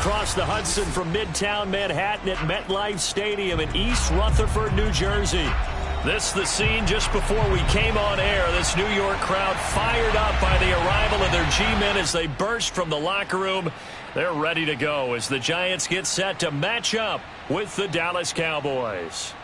across the Hudson from Midtown Manhattan at MetLife Stadium in East Rutherford, New Jersey. This the scene just before we came on air. This New York crowd fired up by the arrival of their G-men as they burst from the locker room. They're ready to go as the Giants get set to match up with the Dallas Cowboys.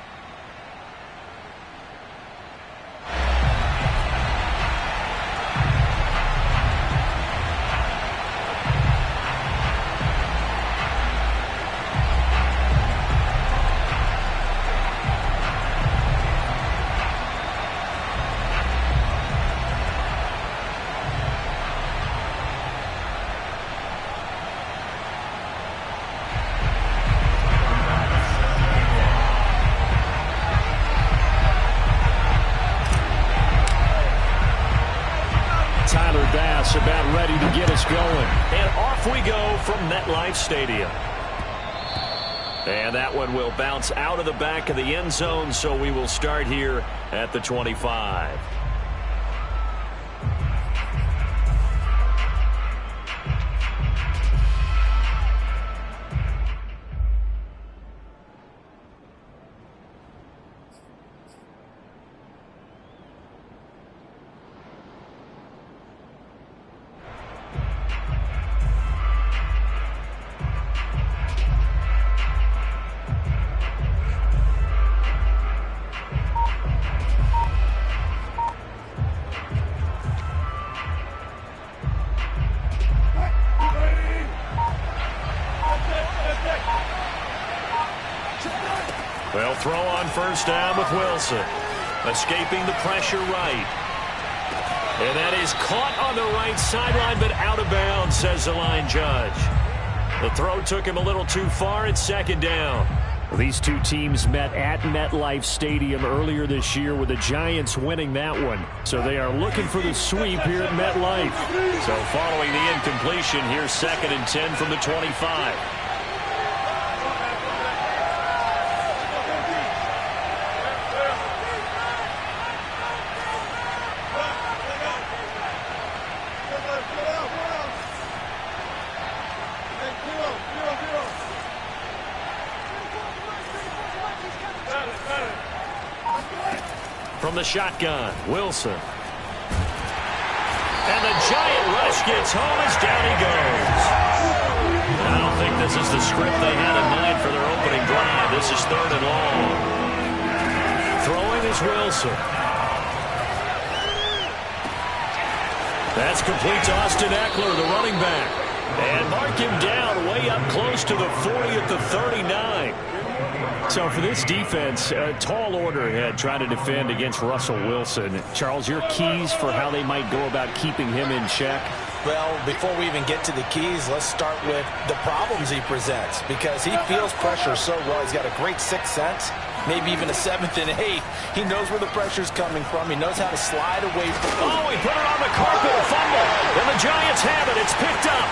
About ready to get us going. And off we go from MetLife Stadium. And that one will bounce out of the back of the end zone, so we will start here at the 25. They'll throw on first down with Wilson. Escaping the pressure right. And that is caught on the right sideline, but out of bounds, says the line judge. The throw took him a little too far at second down. These two teams met at MetLife Stadium earlier this year with the Giants winning that one. So they are looking for the sweep here at MetLife. So following the incompletion, here's 2nd and 10 from the 25. From the shotgun, Wilson. And the giant rush gets home as down he goes. I don't think this is the script they had in mind for their opening drive. This is 3rd and long. Throwing is Wilson. That's complete to Austin Eckler, the running back. And mark him down way up close to the 40 at the 39. So for this defense, a tall order ahead trying to defend against Russell Wilson. Charles, your keys for how they might go about keeping him in check? Well, before we even get to the keys, let's start with the problems he presents, because he feels pressure so well. He's got a great sixth sense, maybe even a 7th and 8th. He knows where the pressure's coming from. He knows how to slide away from it. Oh, he put it on the carpet, a fumble. And the Giants have it. It's picked up.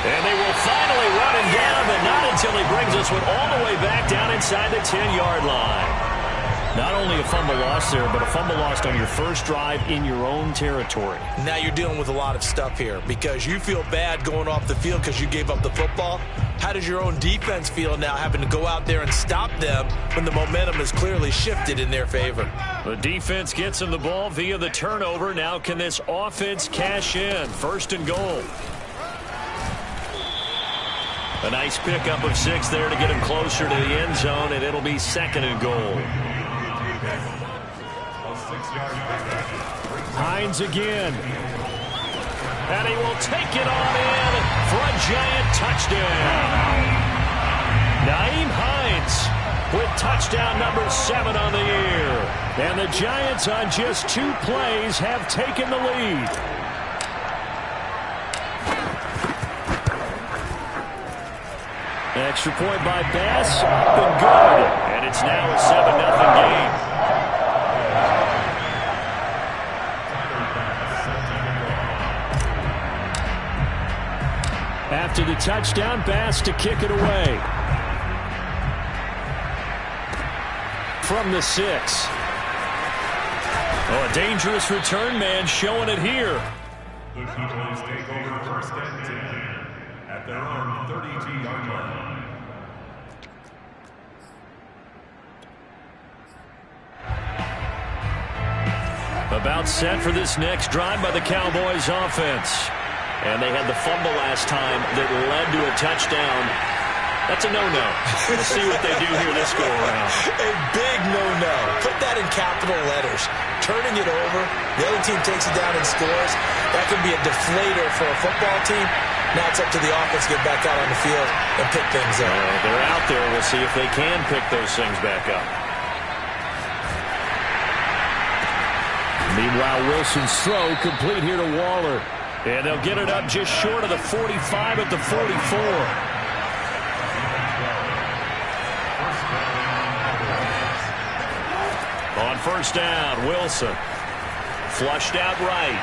And they will finally run him down, but not until he brings us one all the way back down inside the 10-yard line. Not only a fumble loss there, but a fumble lost on your first drive in your own territory. Now you're dealing with a lot of stuff here because you feel bad going off the field because you gave up the football. How does your own defense feel now having to go out there and stop them when the momentum is clearly shifted in their favor? The defense gets him the ball via the turnover. Now can this offense cash in? 1st and goal. A nice pickup of 6 there to get him closer to the end zone, and it'll be 2nd and goal. Hines again. And he will take it on in for a Giant touchdown. Nyheim Hines with touchdown number 7 on the year. And the Giants on just 2 plays have taken the lead. Extra point by Bass, up and good. And it's now a 7-0 game. After the touchdown, Bass to kick it away. From the 6. Oh, a dangerous return man showing it here. The Cowboys take over first and 10 at their own 32-yard line. About set for this next drive by the Cowboys offense. And they had the fumble last time that led to a touchdown. That's a no-no. We'll see what they do here this go-around. A big no-no. Put that in capital letters. Turning it over, the other team takes it down and scores. That can be a deflator for a football team. Now it's up to the offense to get back out on the field and pick things up. They're out there. We'll see if they can pick those things back up. Meanwhile, Wilson's throw complete here to Waller. And they'll get it up just short of the 45 at the 44. On first down, Wilson. Flushed out right.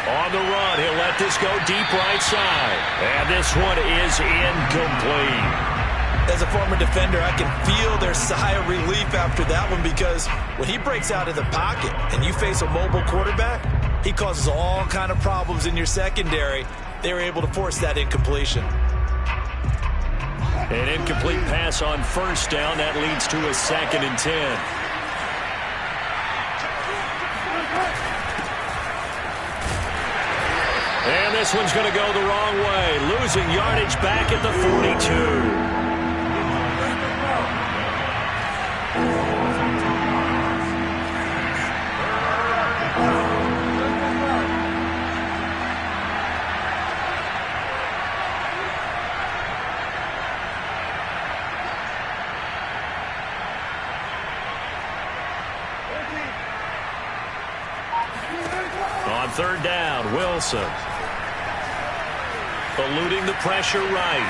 On the run, he'll let this go deep right side. And this one is incomplete. As a former defender, I can feel their sigh of relief after that one, because when he breaks out of the pocket and you face a mobile quarterback, he causes all kind of problems in your secondary. They were able to force that incompletion. An incomplete pass on first down. That leads to a 2nd and 10. And this one's going to go the wrong way. Losing yardage back at the 42. On third down, Wilson. Eluding the pressure right.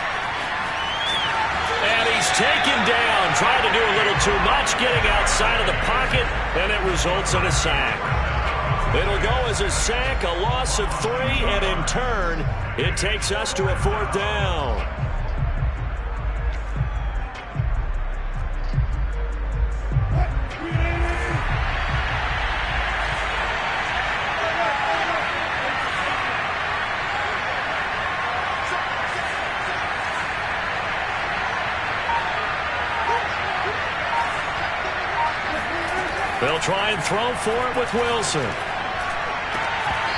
And he's taken down, trying to do a little too much, getting outside of the pocket, and it results in a sack. It'll go as a sack, a loss of 3, and in turn, it takes us to a 4th down. They'll try and throw for it with Wilson.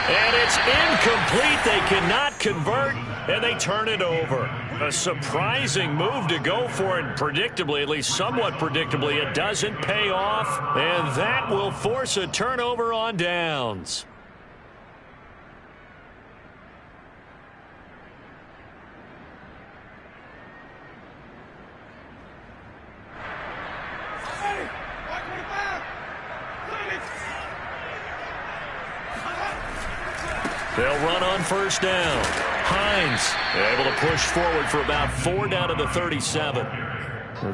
And it's incomplete. They cannot convert, and they turn it over. A surprising move to go for it. Predictably, at least somewhat predictably, it doesn't pay off, and that will force a turnover on downs. They'll run on first down. Hines able to push forward for about 4 down to the 37.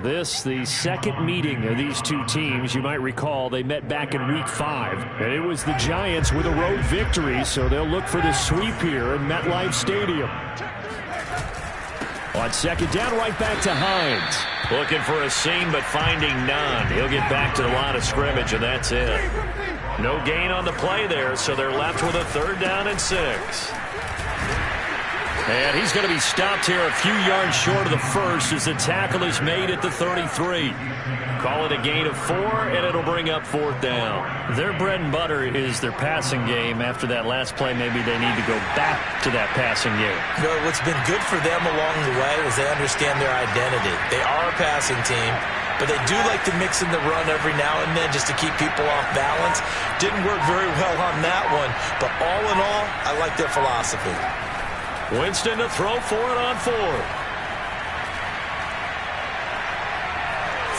This, the second meeting of these two teams. You might recall they met back in Week 5, and it was the Giants with a road victory, so they'll look for the sweep here in MetLife Stadium. On second down, right back to Hines. Looking for a seam, but finding none. He'll get back to the line of scrimmage, and that's it. No gain on the play there, so they're left with a 3rd down and 6. And he's going to be stopped here a few yards short of the first as the tackle is made at the 33. Call it a gain of 4, and it'll bring up 4th down. Their bread and butter is their passing game. After that last play, maybe they need to go back to that passing game. You know, what's been good for them along the way is they understand their identity. They are a passing team, but they do like to mix in the run every now and then just to keep people off balance. Didn't work very well on that one, but all in all, I like their philosophy. Winston to throw for it on 4th.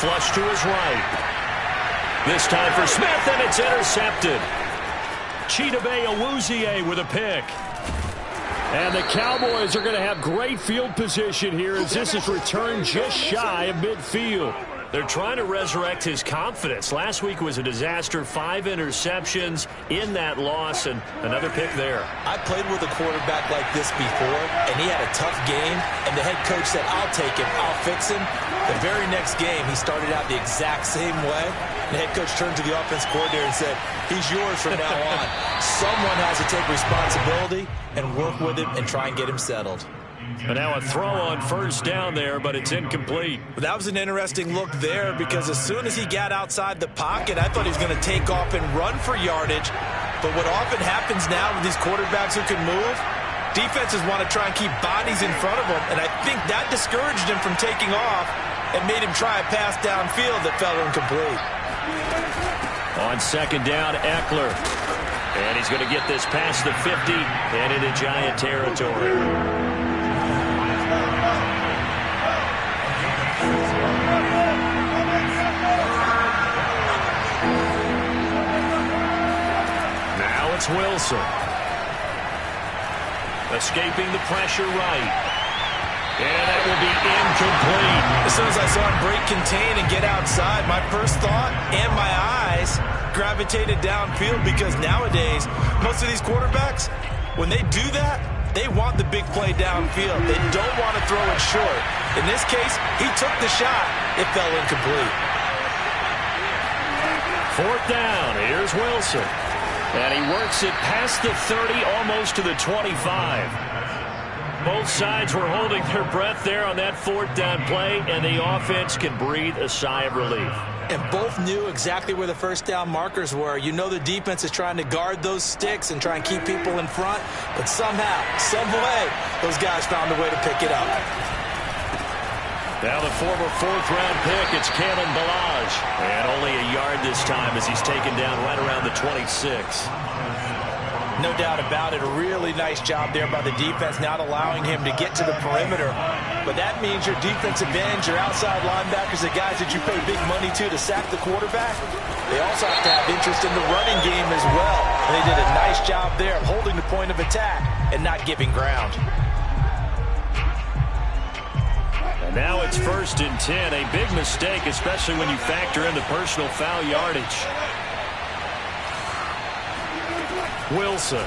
Flush to his right. This time for Smith, and it's intercepted. Chidobe Awuzie with a pick. And the Cowboys are going to have great field position here as this is returned just shy of midfield. They're trying to resurrect his confidence. Last week was a disaster, 5 interceptions in that loss, and another pick there. I played with a quarterback like this before, and he had a tough game, and the head coach said, I'll take him, I'll fix him. The very next game, he started out the exact same way. The head coach turned to the offense coordinator and said, he's yours from now on. Someone has to take responsibility and work with him and try and get him settled. And now a throw on first down there, but it's incomplete. That was an interesting look there because as soon as he got outside the pocket, I thought he was going to take off and run for yardage. But what often happens now with these quarterbacks who can move, defenses want to try and keep bodies in front of them, and I think that discouraged him from taking off and made him try a pass downfield that fell incomplete. On second down, Eckler. And he's going to get this past the 50 and into Giant territory. Now it's Wilson. Escaping the pressure right. And that will be incomplete. As soon as I saw him break contain and get outside, my first thought and my eyes gravitated downfield because nowadays, most of these quarterbacks, when they do that, they want the big play downfield. They don't want to throw it short. In this case, he took the shot. It fell incomplete. Fourth down. Here's Wilson. And he works it past the 30, almost to the 25. Both sides were holding their breath there on that fourth down play, and the offense can breathe a sigh of relief. And both knew exactly where the first down markers were. You know the defense is trying to guard those sticks and try and keep people in front, but somehow, some way, those guys found a way to pick it up. Now the former fourth-round pick, it's Kalen Ballage. And only a yard this time as he's taken down right around the 26. No doubt about it. A really nice job there by the defense, not allowing him to get to the perimeter. But that means your defensive ends, your outside linebackers, the guys that you pay big money to sack the quarterback, they also have to have interest in the running game as well. And they did a nice job there of holding the point of attack and not giving ground. And now it's 1st and 10. A big mistake, especially when you factor in the personal foul yardage. Wilson.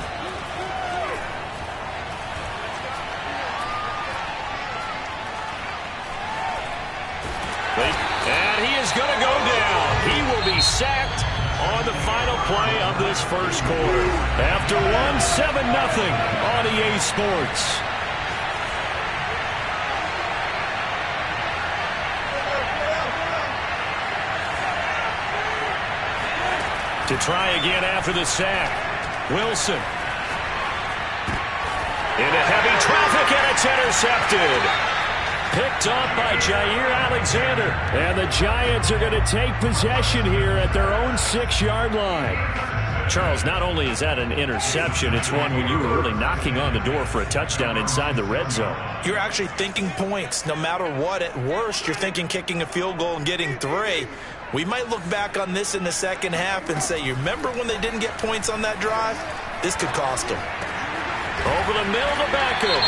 And he is going to go down. He will be sacked on the final play of this first quarter. After 1-7-0 on EA Sports. To try again after the sack. Wilson. Into heavy traffic, and it's intercepted. Picked up by Jair Alexander. And the Giants are going to take possession here at their own 6-yard line. Charles, not only is that an interception, it's one when you were really knocking on the door for a touchdown inside the red zone. You're actually thinking points. No matter what, at worst, you're thinking kicking a field goal and getting 3. We might look back on this in the second half and say, you remember when they didn't get points on that drive? This could cost them. Over the middle to Beckham.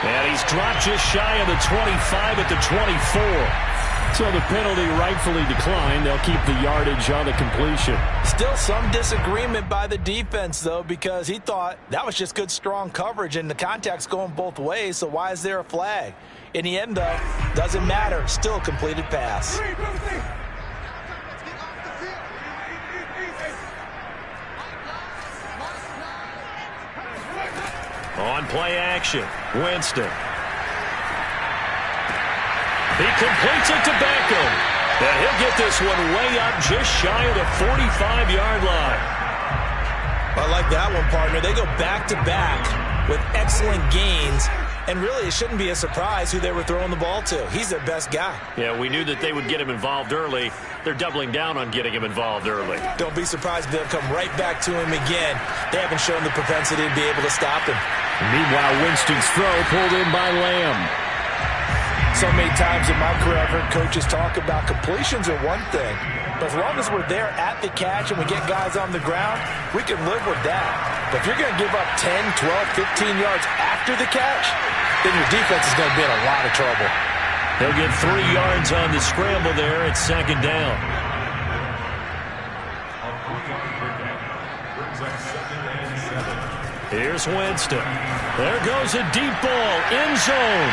And he's dropped just shy of the 25 at the 24. So the penalty rightfully declined. They'll keep the yardage on the completion. Still some disagreement by the defense, though, because he thought that was just good, strong coverage, and the contact's going both ways, so why is there a flag? In the end, though, doesn't matter. Still a completed pass. On play action, Winston. He completes it to Beckham. And he'll get this one way up just shy of the 45-yard line. I like that one, partner. They go back-to-back with excellent gains. And really, it shouldn't be a surprise who they were throwing the ball to. He's their best guy. Yeah, we knew that they would get him involved early. They're doubling down on getting him involved early. Don't be surprised if they'll come right back to him again. They haven't shown the propensity to be able to stop him. Meanwhile, Winston's throw pulled in by Lamb. So many times in my career, I've heard coaches talk about completions are one thing. But as long as we're there at the catch and we get guys on the ground, we can live with that. But if you're going to give up 10, 12, 15 yards after the catch, then your defense is going to be in a lot of trouble. He'll get 3 yards on the scramble there at second down. Here's Winston. There goes a deep ball, end zone.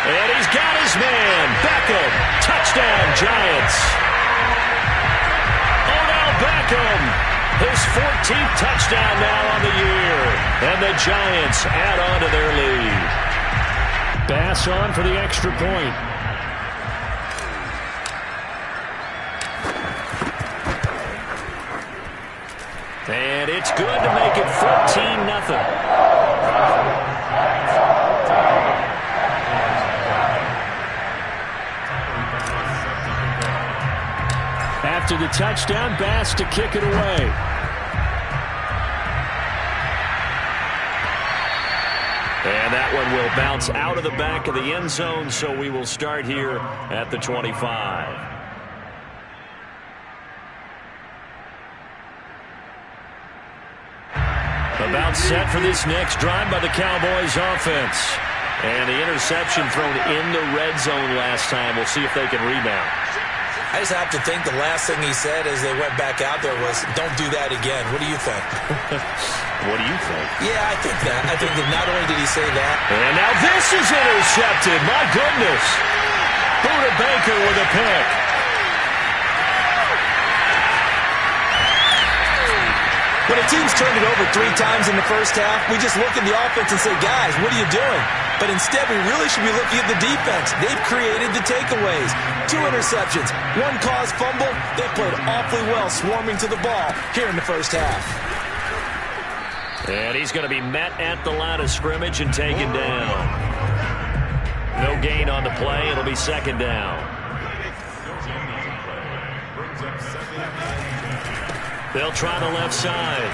And he's got his man, Beckham. Touchdown, Giants. Odell Beckham, his 14th touchdown now on the year. And the Giants add on to their lead. Bass on for the extra point. And it's good to make it 14-0. After the touchdown, Bass to kick it away. And that one will bounce out of the back of the end zone, so we will start here at the 25. About set for this next drive by the Cowboys offense. And the interception thrown in the red zone last time. We'll see if they can rebound. I just have to think the last thing he said as they went back out there was, don't do that again. What do you think? What do you think? Yeah, I think that. I think that not only did he say that. And now this is intercepted. My goodness. Buda Baker with a pick. When a team's turned it over 3 times in the first half, we just look at the offense and say, guys, what are you doing? But instead, we really should be looking at the defense. They've created the takeaways. 2 interceptions, 1 caused fumble. They played awfully well swarming to the ball here in the first half. And he's going to be met at the line of scrimmage and taken down. No gain on the play. It'll be second down. They'll try the left side.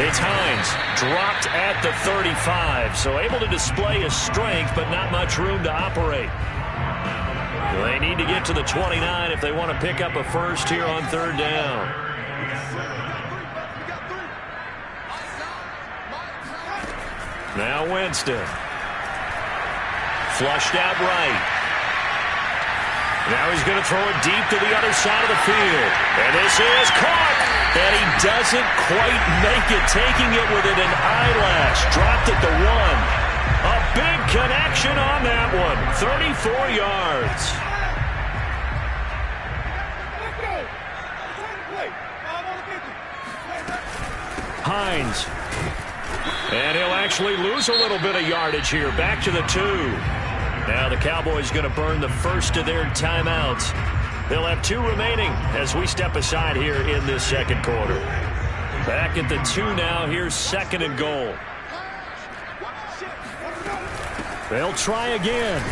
It's Hines, dropped at the 35, so able to display his strength, but not much room to operate. They need to get to the 29 if they want to pick up a first here on third down. Now Winston. Flushed out right. Now he's going to throw it deep to the other side of the field. And this is caught. And he doesn't quite make it, taking it within an eyelash. Dropped it to 1. A big connection on that one. 34 yards. Hines. And he'll actually lose a little bit of yardage here. Back to the 2. Now the Cowboys going to burn the first of their timeouts. They'll have 2 remaining as we step aside here in this second quarter. Back at the 2 now. Here's second and goal. They'll try again.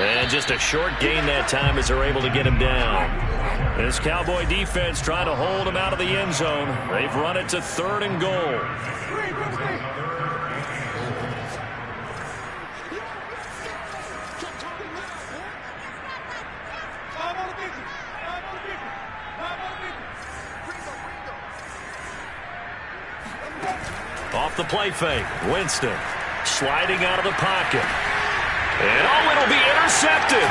And just a short gain that time as they're able to get him down. This Cowboy defense trying to hold him out of the end zone. They've run it to third and goal. Off the play fake, Winston sliding out of the pocket. And it'll be intercepted.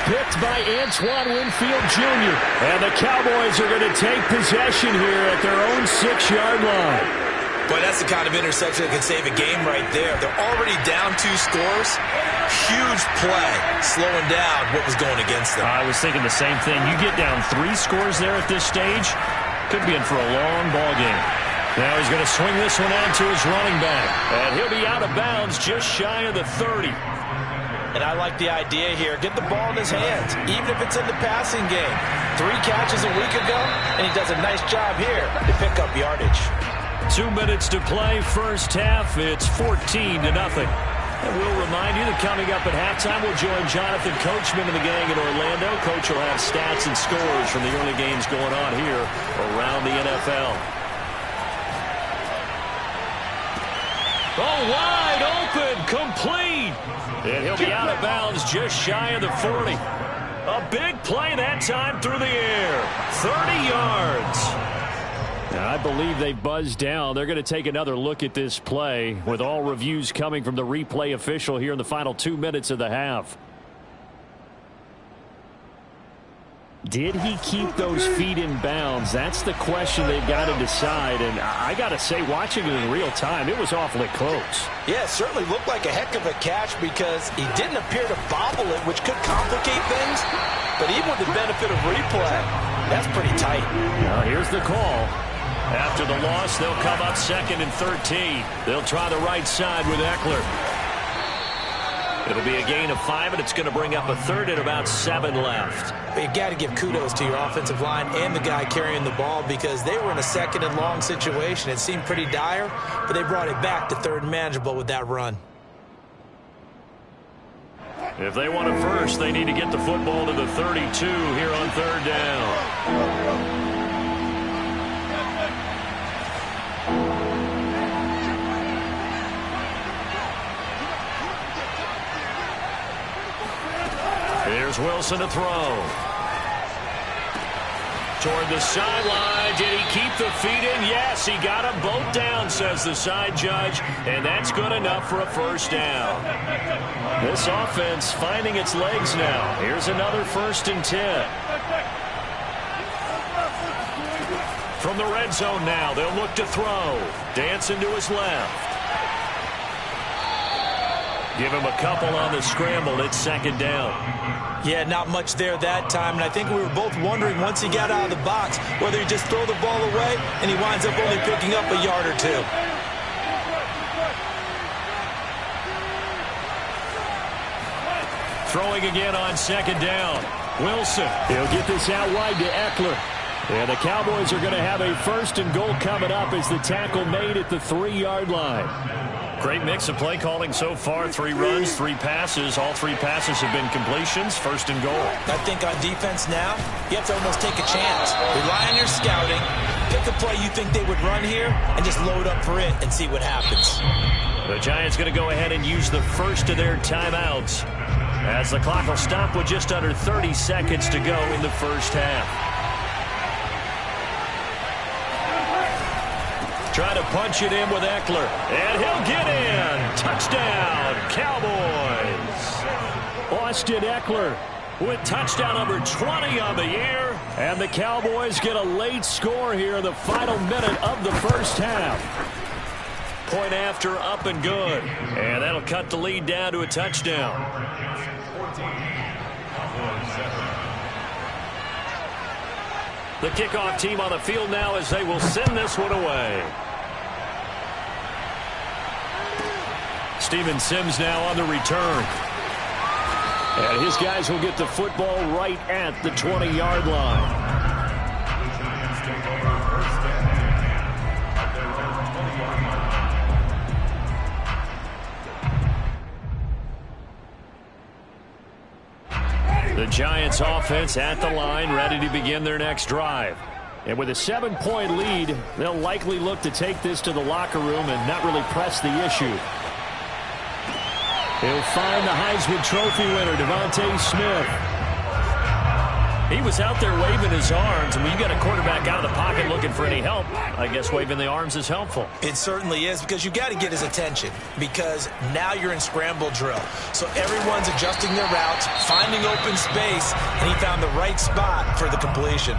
Picked by Antoine Winfield Jr. And the Cowboys are going to take possession here at their own 6-yard line. Boy, that's the kind of interception that can save a game right there. They're already down 2 scores. Huge play, slowing down what was going against them. I was thinking the same thing. You get down 3 scores there at this stage, could be in for a long ball game. Now he's going to swing this one out to his running back. And he'll be out of bounds just shy of the 30. And I like the idea here. Get the ball in his hands, even if it's in the passing game. 3 catches a week ago, and he does a nice job here to pick up yardage. 2 minutes to play, first half. It's 14-0. And we'll remind you that coming up at halftime, we'll join Jonathan Coachman and the gang in Orlando. Coach will have stats and scores from the early games going on here around the NFL. Oh, wide open, complete. And he'll be out of bounds just shy of the 40. A big play that time through the air. 30 yards. I believe they buzzed down. They're going to take another look at this play with all reviews coming from the replay official here in the final 2 minutes of the half. Did he keep those feet in bounds? That's the question they've got to decide. And I got to say, watching it in real time, it was awfully close. Yeah, it certainly looked like a heck of a catch because he didn't appear to bobble it, which could complicate things. But even with the benefit of replay, that's pretty tight. Now here's the call. After the loss, they'll come up 2nd and 13. They'll try the right side with Ekeler. It'll be a gain of 5, and it's going to bring up a 3rd and about 7 left. You got to give kudos to your offensive line and the guy carrying the ball because they were in a 2nd and long situation. It seemed pretty dire, but they brought it back to 3rd and manageable with that run. If they want a first, they need to get the football to the 32 here on 3rd down. Here's Wilson to throw. Toward the sideline. Did he keep the feet in? Yes, he got them both down, says the side judge. And that's good enough for a first down. This offense finding its legs now. Here's another 1st and 10. From the red zone now, they'll look to throw. Dancing to his left. Give him a couple on the scramble. It's 2nd down. Yeah, not much there that time, and I think we were both wondering once he got out of the box whether he just throw the ball away and he winds up only picking up a yard or 2. Throwing again on 2nd down. Wilson. He'll get this out wide to Ekeler. And the Cowboys are going to have a 1st and goal coming up as the tackle made at the 3-yard line. Great mix of play calling so far. 3 runs, 3 passes. All 3 passes have been completions. 1st and goal. I think on defense now, you have to almost take a chance. Rely on your scouting. Pick a play you think they would run here and just load up for it and see what happens. The Giants going to go ahead and use the first of their timeouts as the clock will stop with just under 30 seconds to go in the first half. Try to punch it in with Ekeler. And he'll get in. Touchdown, Cowboys. Austin Ekeler with touchdown number 20 on the year. And the Cowboys get a late score here in the final minute of the first half. Point after, up and good. And that'll cut the lead down to a touchdown. The kickoff team on the field now as they will send this one away. Steven Sims now on the return. And his guys will get the football right at the 20-yard line. The Giants offense at the line, ready to begin their next drive. And with a 7-point lead, they'll likely look to take this to the locker room and not really press the issue. He'll find the Heisman Trophy winner, Devontae Smith. He was out there waving his arms, and when you got a quarterback out of the pocket looking for any help, I guess waving the arms is helpful. It certainly is, because you got to get his attention, because now you're in scramble drill. So everyone's adjusting their routes, finding open space, and he found the right spot for the completion.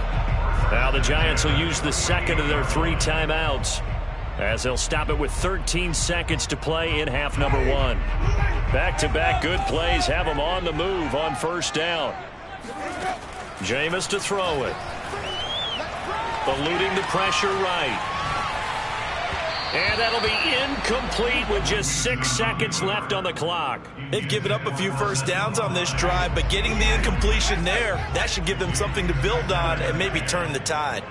Now the Giants will use the second of their 3 timeouts as they'll stop it with 13 seconds to play in half number 1. Back-to-back good plays have them on the move on first down. Jameis to throw it. Eluding the pressure right. And that'll be incomplete with just 6 seconds left on the clock. They've given up a few first downs on this drive, but getting the incompletion there, that should give them something to build on and maybe turn the tide.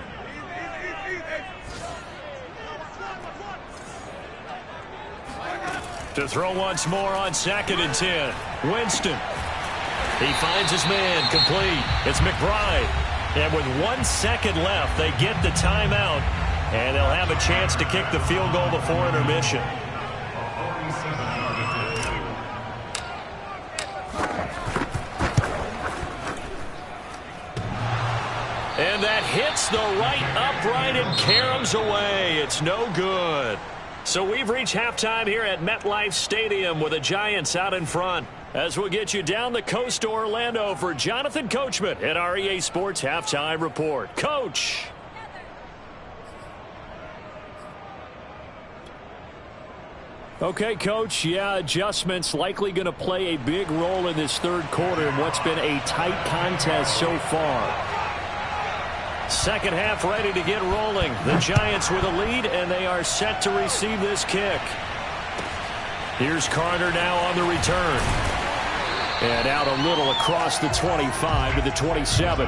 To throw once more on 2nd and 10. Winston. He finds his man, complete. It's McBride. And with 1 second left, they get the timeout. And they'll have a chance to kick the field goal before intermission. And that hits the right upright and caroms away. It's no good. So we've reached halftime here at MetLife Stadium with the Giants out in front. As we'll get you down the coast to Orlando for Jonathan Coachman at our EA Sports Halftime Report. Coach. Okay, Coach, adjustments likely going to play a big role in this third quarter in what's been a tight contest so far. Second half ready to get rolling. The Giants with a lead, and they are set to receive this kick. Here's Carter now on the return. And out a little across the 25 to the 27.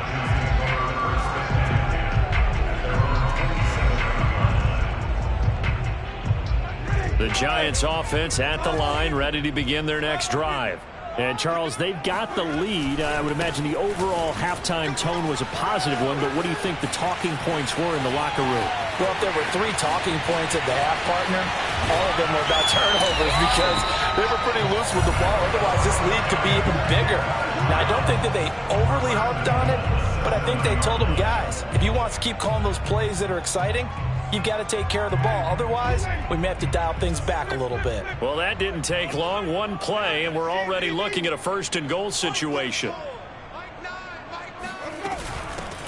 The Giants offense at the line, ready to begin their next drive. And, Charles, they've got the lead. I would imagine the overall halftime tone was a positive one, but what do you think the talking points were in the locker room? Well, if there were 3 talking points at the half, partner, all of them were about turnovers because they were pretty loose with the ball. Otherwise, this lead could be even bigger. Now, I don't think that they overly harped on it, but I think they told them, guys, if you want to keep calling those plays that are exciting, you've got to take care of the ball. Otherwise, we may have to dial things back a little bit. Well, that didn't take long. One play, and we're already looking at a first-and-goal situation.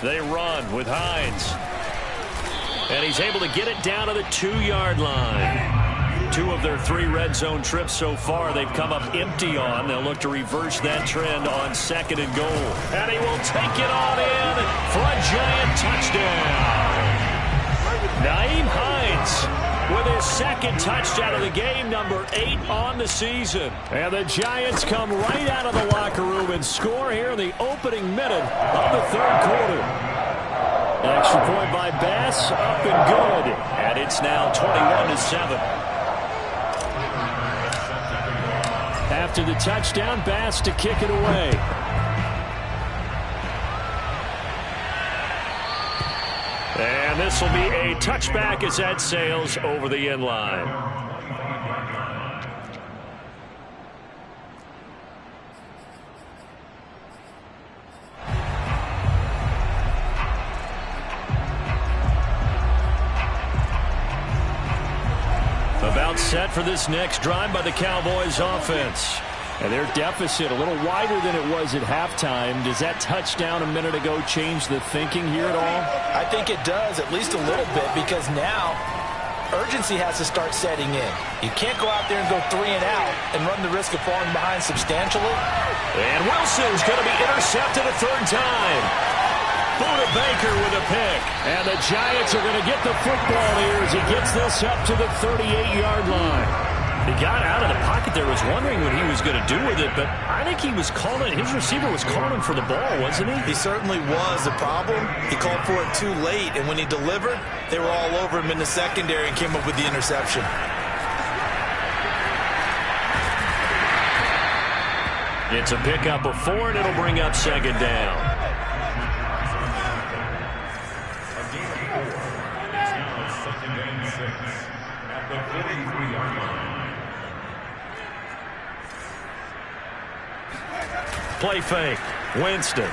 They run with Hines. And he's able to get it down to the 2-yard line. 2 of their 3 red zone trips so far they've come up empty on. They'll look to reverse that trend on 2nd and goal. And he will take it on in for a Giant touchdown. Nyheim Hines with his 2nd touchdown of the game, number 8 on the season. And the Giants come right out of the locker room and score here in the opening minute of the third quarter. Extra point by Bass, up and good. And it's now 21-7. After the touchdown, Bass to kick it away. And this will be a touchback as that sails over the end line. About set for this next drive by the Cowboys offense. And their deficit a little wider than it was at halftime. Does that touchdown a minute ago change the thinking here at all? I think it does, at least a little bit, because now urgency has to start setting in. You can't go out there and go 3 and out and run the risk of falling behind substantially. And Wilson's going to be intercepted a 3rd time. Buda Baker with a pick. And the Giants are going to get the football here as he gets this up to the 38-yard line. He got out of the pocket there, was wondering what he was going to do with it, but I think he was calling, his receiver was calling for the ball, wasn't he? He certainly was. The problem, he called for it too late, and when he delivered, they were all over him in the secondary and came up with the interception. It's a pickup of 4, and it'll bring up 2nd down. Play fake. Winston.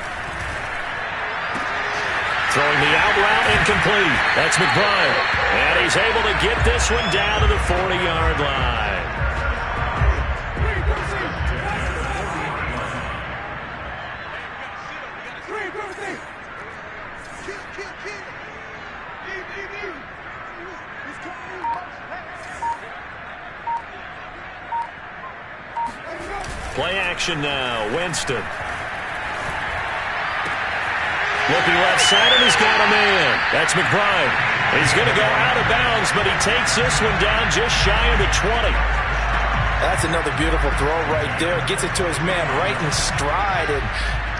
Throwing the out route incomplete. That's McBride. And he's able to get this one down to the 40-yard line. Play action now. Winston. Looking left side, and he's got a man. That's McBride. He's going to go out of bounds, but he takes this one down just shy of the 20. That's another beautiful throw right there. Gets it to his man right in stride, and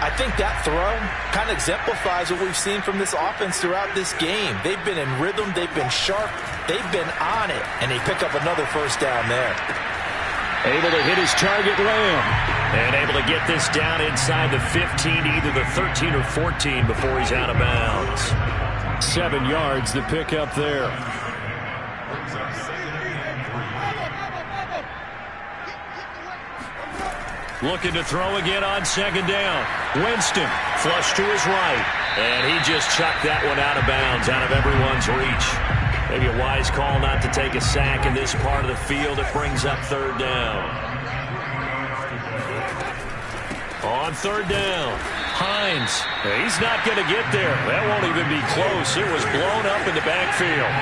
I think that throw kind of exemplifies what we've seen from this offense throughout this game. They've been in rhythm. They've been sharp. They've been on it, and they pick up another 1st down there. Able to hit his target, Lamb. And able to get this down inside the 15, either the 13 or 14 before he's out of bounds. 7 yards, the pickup there. Looking to throw again on second down. Winston, flush to his right. And he just chucked that one out of bounds, out of everyone's reach. Maybe a wise call not to take a sack in this part of the field. It brings up third down. On third down, Hines. He's not going to get there. That won't even be close. It was blown up in the backfield.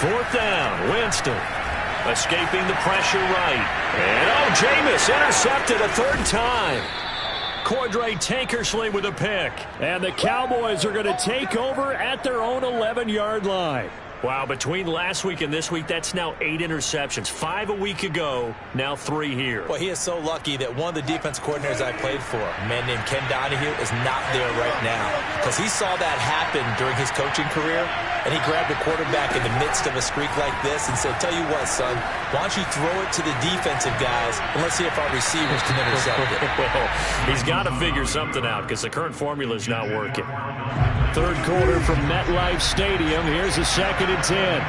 Fourth down, Winston. Escaping the pressure right. And, Jameis intercepted a third time. Cordray Tankersley with a pick. And the Cowboys are going to take over at their own 11-yard line. Wow, between last week and this week, that's now 8 interceptions. 5 a week ago, now 3 here. Well, he is so lucky that one of the defense coordinators I played for, a man named Ken Donahue, is not there right now. Because he saw that happen during his coaching career, and he grabbed a quarterback in the midst of a streak like this and said, tell you what, son, why don't you throw it to the defensive guys, and let's see if our receivers can intercept it. Well, he's got to figure something out because the current formula is not working. Third quarter from MetLife Stadium. Here's a 2nd and 10.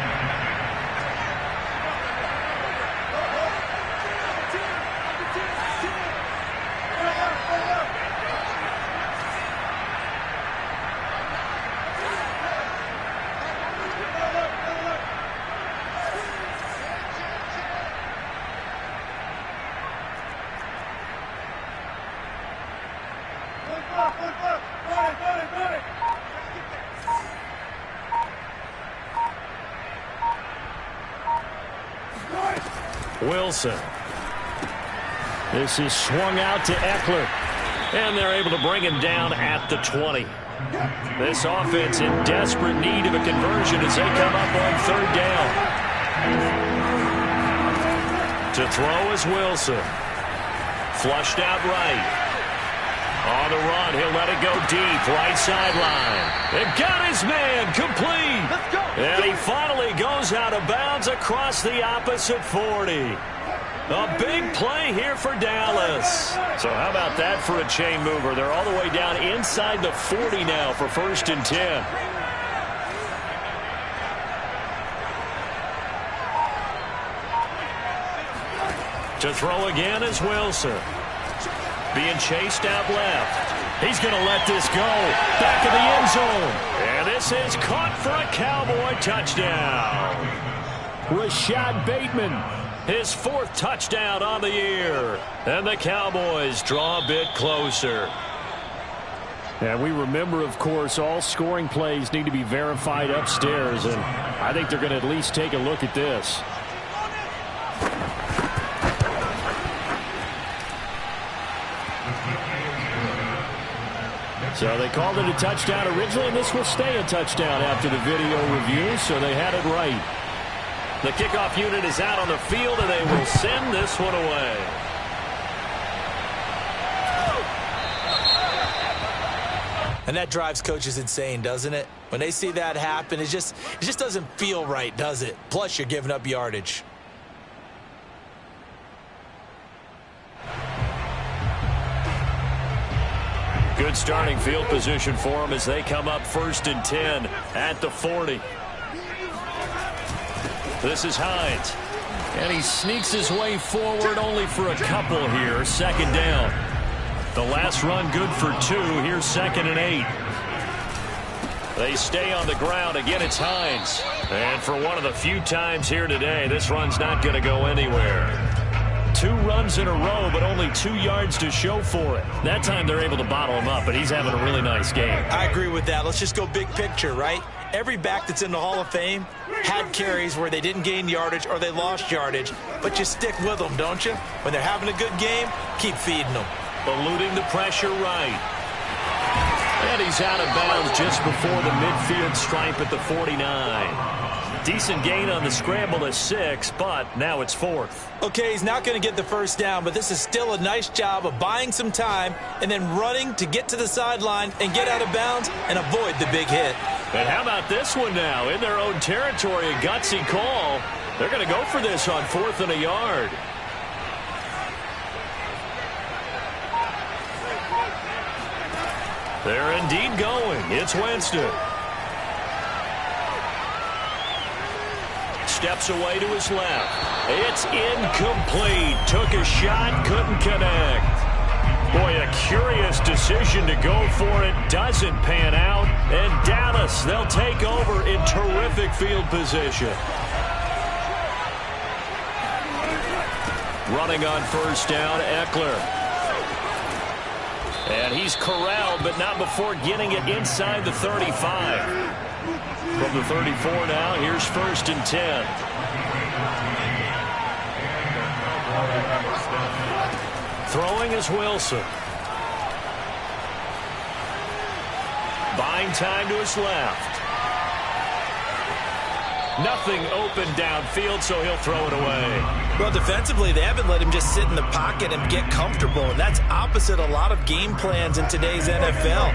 Wilson. This is swung out to Eckler. And they're able to bring him down at the 20. This offense in desperate need of a conversion as they come up on third down. To throw is Wilson. Flushed out right. On the run, he'll let it go deep, right sideline. And got his man complete. Let's go. And he finally goes out of bounds across the opposite 40. A big play here for Dallas. So how about that for a chain mover? They're all the way down inside the 40 now for 1st and 10. To throw again is Wilson. Being chased out left. He's going to let this go. Back in the end zone. And this is caught for a Cowboy touchdown. Rashad Bateman. His 4th touchdown on the year. And the Cowboys draw a bit closer. And we remember, of course, all scoring plays need to be verified upstairs. And I think they're going to at least take a look at this. So they called it a touchdown originally, and this will stay a touchdown after the video review, so they had it right. The kickoff unit is out on the field, and they will send this one away. And that drives coaches insane, doesn't it? When they see that happen, it just doesn't feel right, does it? Plus, you're giving up yardage. Good starting field position for them as they come up 1st and 10 at the 40. This is Hines. And he sneaks his way forward only for a couple here. 2nd down. The last run good for 2. Here's 2nd and 8. They stay on the ground. Again, it's Hines. And for one of the few times here today, this run's not going to go anywhere. 2 runs in a row, but only 2 yards to show for it. That time they're able to bottle him up, but he's having a really nice game. I agree with that. Let's just go big picture, right? Every back that's in the Hall of Fame had carries where they didn't gain yardage or they lost yardage, but you stick with them, don't you? When they're having a good game, keep feeding them. Eluding the pressure right. And he's out of bounds just before the midfield stripe at the 49. Decent gain on the scramble to 6, but now it's 4th. Okay, he's not going to get the first down, but this is still a nice job of buying some time and then running to get to the sideline and get out of bounds and avoid the big hit. And how about this one now? In their own territory, a gutsy call. They're going to go for this on 4th and a yard. They're indeed going. It's Winston. steps away to his left. It's incomplete. Took a shot, couldn't connect. Boy, a curious decision to go for it. Doesn't pan out. And Dallas, they'll take over in terrific field position. Running on first down, Eckler. And he's corralled, but not before getting it inside the 35. From the 34 now, here's 1st and 10. Throwing is Wilson. Buying time to his left. Nothing open downfield, so he'll throw it away. Well, defensively, they haven't let him just sit in the pocket and get comfortable, and that's opposite a lot of game plans in today's NFL.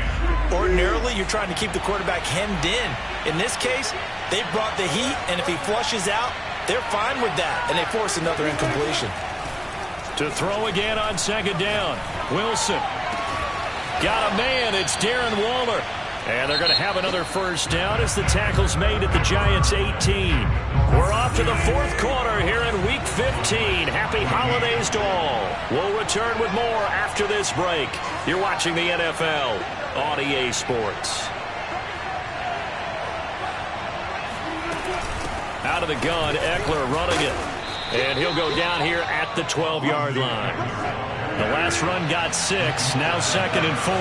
Ordinarily, you're trying to keep the quarterback hemmed in. In this case, they brought the heat, and if he flushes out, they're fine with that, and they force another incompletion. To throw again on 2nd down. Wilson. Got a man. It's Darren Waller. And they're going to have another 1st down as the tackle's made at the Giants' 18. We're off to the 4th quarter here in Week 15. Happy holidays to all. We'll return with more after this break. You're watching the NFL on EA Sports. Out of the gun, Eckler running it. And he'll go down here at the 12-yard line. The last run got 6. Now 2nd and 4.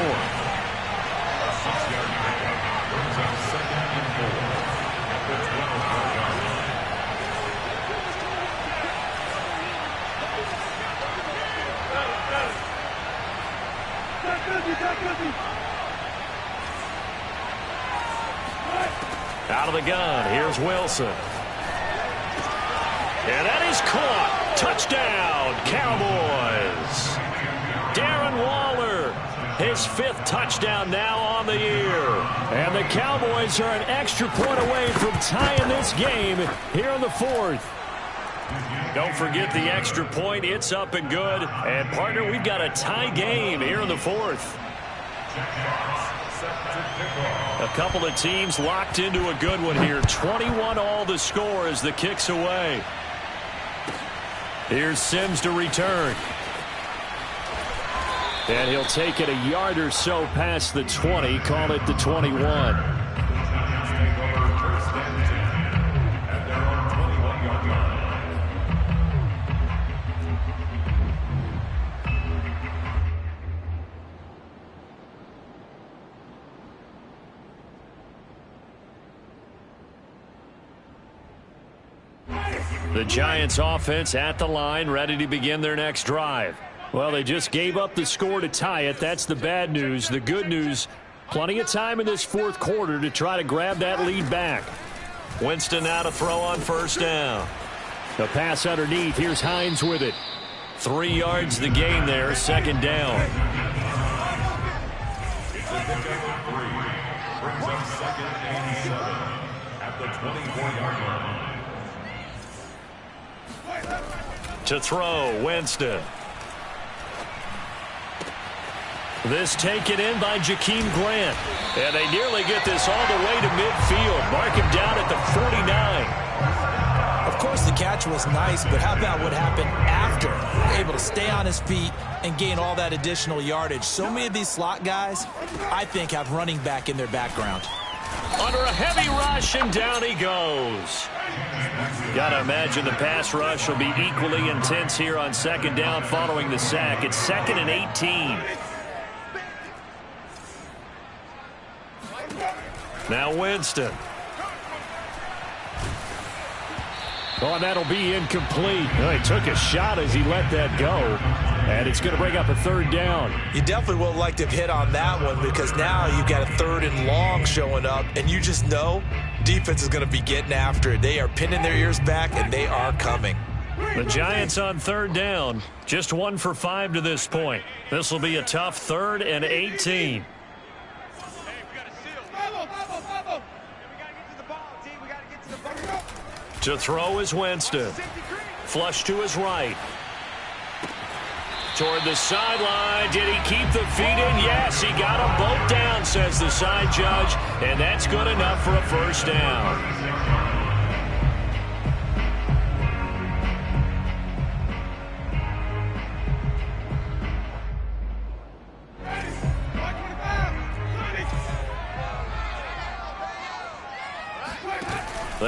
Out of the gun, here's Wilson. And that is caught. Touchdown, Cowboys. Darren Waller, his 5th touchdown now on the year. And the Cowboys are an extra point away from tying this game here in the 4th. Don't forget the extra point. It's up and good. And, partner, we've got a tie game here in the 4th. A couple of teams locked into a good one here. 21 all the score as the kick's away. Here's Sims to return. And he'll take it a yard or so past the 20. Call it the 21. The Giants offense at the line, ready to begin their next drive. Well, they just gave up the score to tie it. That's the bad news. The good news, plenty of time in this 4th quarter to try to grab that lead back. Winston now to throw on 1st down. The pass underneath. Here's Hines with it. 3 yards the gain there, 2nd down. Brings up 2nd and 7 at the 24-yard line. To throw, Winston. This taken in by Jakeem Grant. And they nearly get this all the way to midfield. Mark him down at the 49. Of course, the catch was nice, but how about what happened after? Able to stay on his feet and gain all that additional yardage. So many of these slot guys, I think, have running back in their background. Under a heavy rush, and down he goes. Got to imagine the pass rush will be equally intense here on 2nd down following the sack. It's 2nd and 18. Now Winston. Oh, and that'll be incomplete. Well, he took a shot as he let that go. And it's going to bring up a 3rd down. You definitely would like to have hit on that one because now you've got a 3rd and long showing up, and you just know defense is going to be getting after it. They are pinning their ears back, and they are coming. The Giants on 3rd down. Just 1 for 5 to this point. This will be a tough 3rd and 18. To throw is Winston. Flush to his right. Toward the sideline. Did he keep the feet in? Yes, he got them both down, says the side judge. And that's good enough for a 1st down.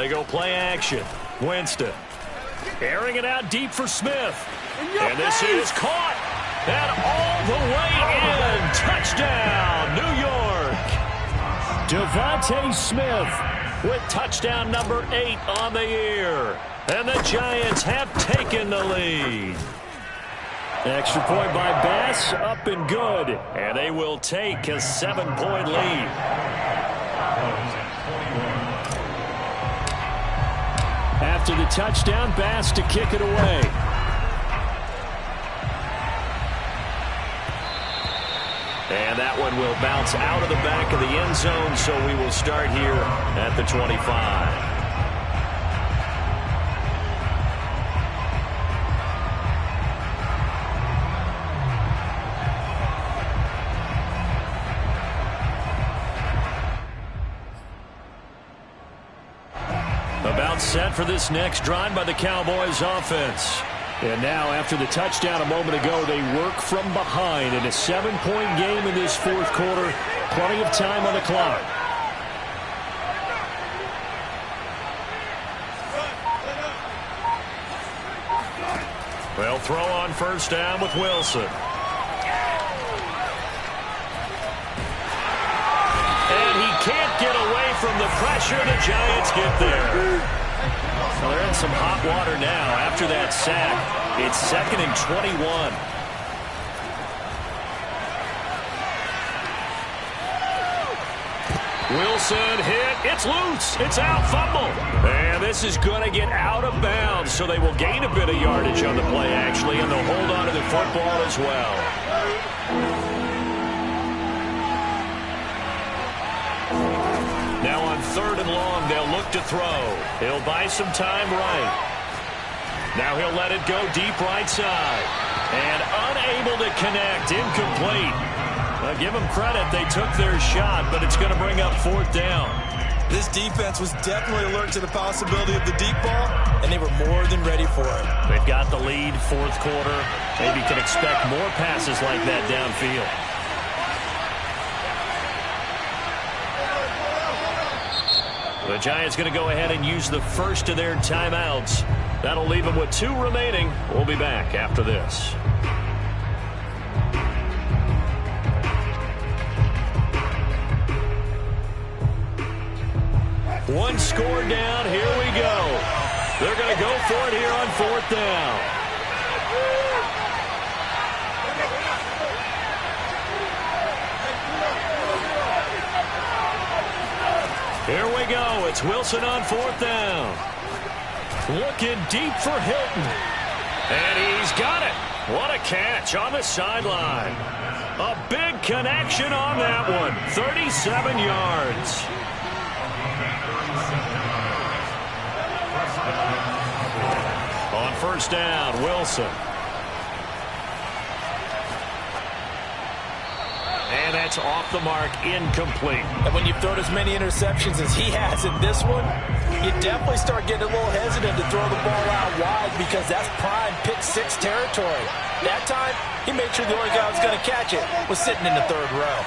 They go play action. Winston. Airing it out deep for Smith. And this is caught. And all the way in. Touchdown, New York. Devontae Smith with touchdown number 8 on the year. And the Giants have taken the lead. Extra point by Bass, up and good. And they will take a 7-point lead. After the touchdown, Bass to kick it away. And that one will bounce out of the back of the end zone, so we will start here at the 25. About set for this next drive by the Cowboys offense. And now, after the touchdown a moment ago, they work from behind in a 7-point game in this fourth quarter. Plenty of time on the clock. They'll throw on first down with Wilson. And he can't get away from the pressure. The Giants get there. Well, they're in some hot water now after that sack. It's 2nd and 21. Wilson hit. It's loose. It's out. Fumble. And this is going to get out of bounds, so they will gain a bit of yardage on the play, actually, and they'll hold on to the football as well. Now on 3rd and long, they'll look to throw. He'll buy some time right. Now he'll let it go deep right side. And unable to connect. Incomplete. Give them credit. They took their shot, but it's going to bring up 4th down. This defense was definitely alert to the possibility of the deep ball, and they were more than ready for it. They've got the lead, 4th quarter. Maybe can expect more passes like that downfield. The Giants going to go ahead and use the first of their timeouts. That'll leave them with 2 remaining. We'll be back after this. One score down. Here we go. They're going to go for it here on 4th down. Here we go. It's Wilson on 4th down. Looking deep for Hilton. And he's got it. What a catch on the sideline. A big connection on that one. 37 yards. On first down, Wilson. And that's off the mark, incomplete. And when you've thrown as many interceptions as he has in this one, you definitely start getting a little hesitant to throw the ball out wide because that's prime pick 6 territory. That time, he made sure the only guy who was going to catch it was sitting in the 3rd row.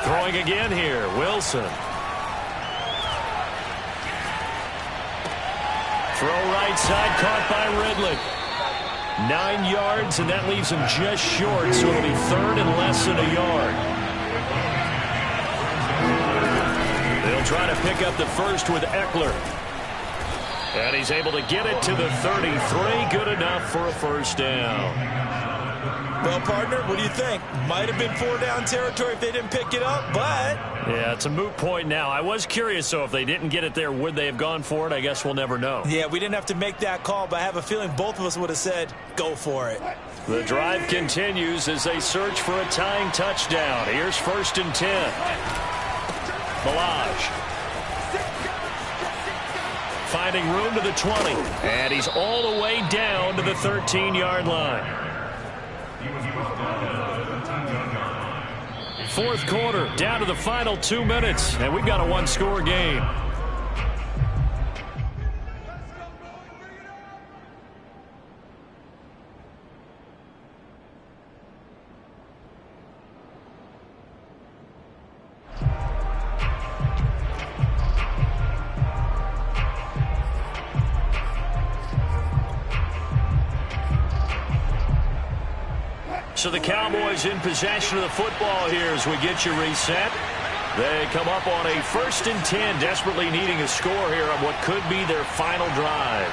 Throwing again here, Wilson. Throw right side, caught by Ridley. 9 yards, and that leaves him just short, so it'll be 3rd and less than a yard. They'll try to pick up the first with Eckler. And he's able to get it to the 33. Good enough for a first down. Well, partner, what do you think? Might have been 4-down territory if they didn't pick it up, but... Yeah, it's a moot point now. I was curious, so if they didn't get it there, would they have gone for it? I guess we'll never know. Yeah, we didn't have to make that call, but I have a feeling both of us would have said, go for it. The drive continues as they search for a tying touchdown. Here's 1st and 10. Ballage. Finding room to the 20. And he's all the way down to the 13-yard line. 4th quarter, down to the final 2 minutes, and we've got a 1-score game. So the Cowboys in possession of the football here as we get you reset. They come up on a 1st and 10, desperately needing a score here on what could be their final drive.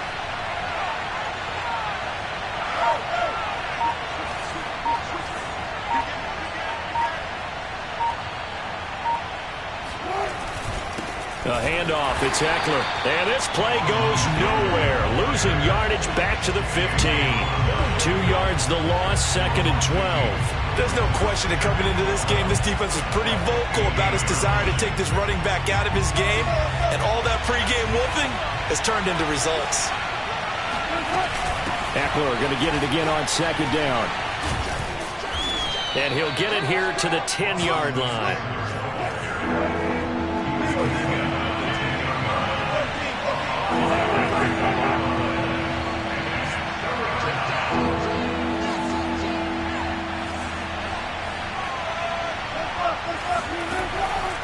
A handoff, it's Eckler. And this play goes nowhere. Losing yardage back to the 15. 2 yards the loss, 2nd and 12. There's no question that coming into this game, this defense is pretty vocal about its desire to take this running back out of his game. And all that pregame wolfing has turned into results. Eckler going to get it again on 2nd down. And he'll get it here to the 10-yard line.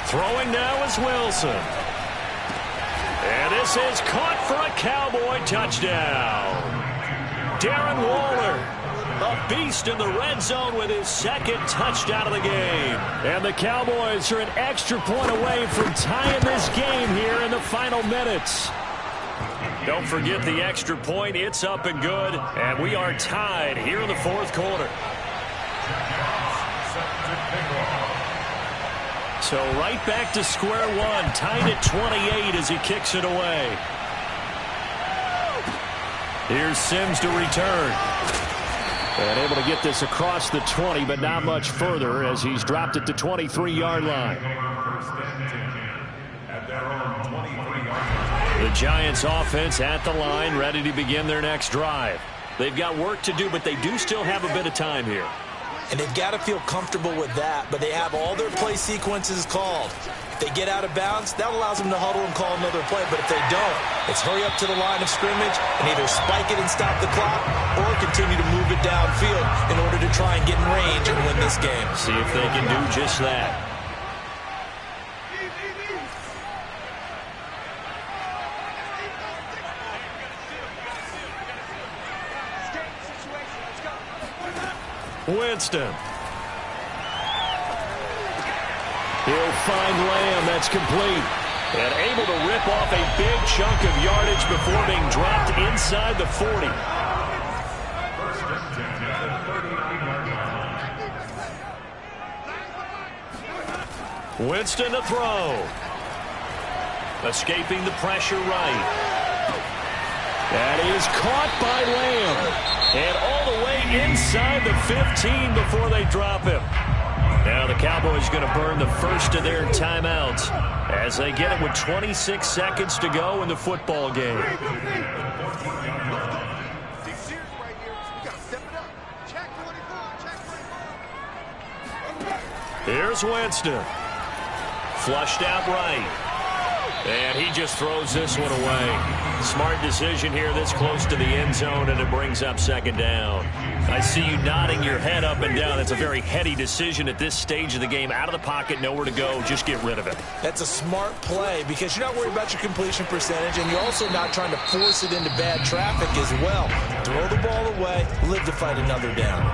Throwing now is Wilson. And this is caught for a Cowboy touchdown. Darren Waller, a beast in the red zone with his 2nd touchdown of the game. And the Cowboys are an extra point away from tying this game here in the final minutes. Don't forget the extra point. It's up and good. And we are tied here in the 4th quarter. So right back to square one, tied at 28 as he kicks it away. Here's Sims to return. And able to get this across the 20, but not much further as he's dropped it to 23-yard line. The Giants offense at the line, ready to begin their next drive. They've got work to do, but they do still have a bit of time here. And they've got to feel comfortable with that, but they have all their play sequences called. If they get out of bounds, that allows them to huddle and call another play. But if they don't, it's hurry up to the line of scrimmage and either spike it and stop the clock or continue to move it downfield in order to try and get in range and win this game. See if they can do just that. Winston. He'll find Lamb. That's complete. And able to rip off a big chunk of yardage before being dropped inside the 40. Winston to throw. Escaping the pressure right. That is caught by Lamb. And all the way inside the 15 before they drop him. Now the Cowboys going to burn the first of their timeouts as they get it with 26 seconds to go in the football game. Here's Winston. Flushed out right. And he just throws this one away. Smart decision here this close to the end zone, and it brings up 2nd down. I see you nodding your head up and down. It's a very heady decision at this stage of the game. Out of the pocket, nowhere to go. Just get rid of it. That's a smart play because you're not worried about your completion percentage, and you're also not trying to force it into bad traffic as well. Throw the ball away, live to fight another down.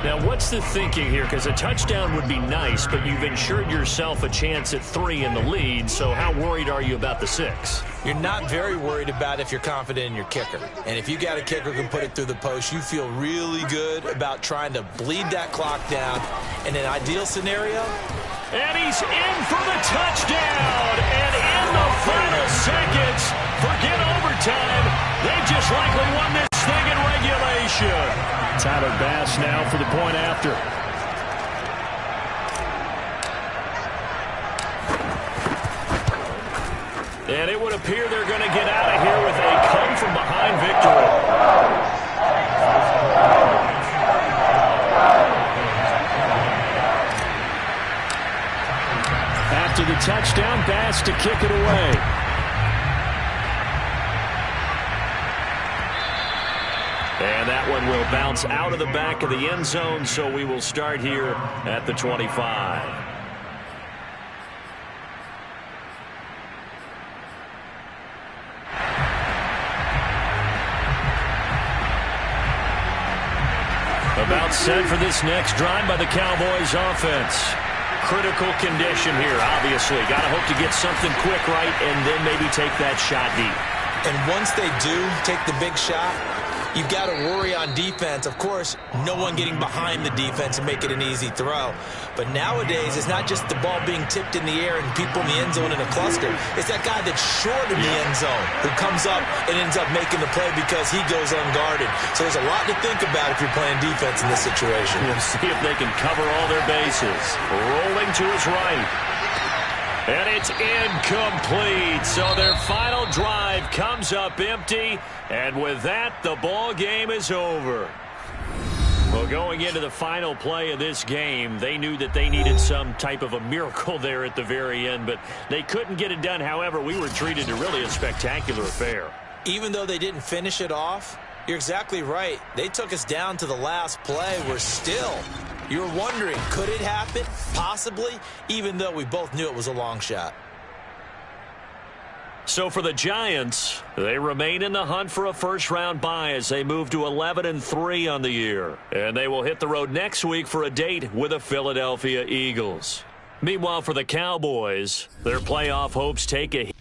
Now, what's the thinking here? Because a touchdown would be nice, but you've ensured yourself a chance at 3 in the lead, so how worried are you about the 6? You're not very worried about if you're confident in your kicker. And if you got a kicker who can put it through the post, you feel really good about trying to bleed that clock down. In an ideal scenario, and he's in for the touchdown. And in the final seconds, forget overtime. They just likely won this thing in regulation. Tyler Bass now for the point after. And it would appear they're going to get out of here with a come-from-behind victory. After the touchdown, Bass to kick it away. And that one will bounce out of the back of the end zone, so we will start here at the 25. About set for this next drive by the Cowboys offense. Critical condition here, obviously. Got to hope to get something quick right and then maybe take that shot deep. And once they do take the big shot, you've got to worry on defense. Of course, no one getting behind the defense and make it an easy throw. But nowadays, it's not just the ball being tipped in the air and people in the end zone in a cluster. It's that guy that's short in the end zone who comes up and ends up making the play because he goes unguarded. So there's a lot to think about if you're playing defense in this situation. We'll see if they can cover all their bases. Rolling to his right. And it's incomplete. So their final drive comes up empty. And with that, the ball game is over. Well, going into the final play of this game, they knew that they needed some type of a miracle there at the very end, but they couldn't get it done. However, we were treated to really a spectacular affair. Even though they didn't finish it off, you're exactly right. They took us down to the last play. We're still... You're wondering, could it happen? Possibly, even though we both knew it was a long shot. So for the Giants, they remain in the hunt for a first-round bye as they move to 11-3 on the year. And they will hit the road next week for a date with the Philadelphia Eagles. Meanwhile, for the Cowboys, their playoff hopes take a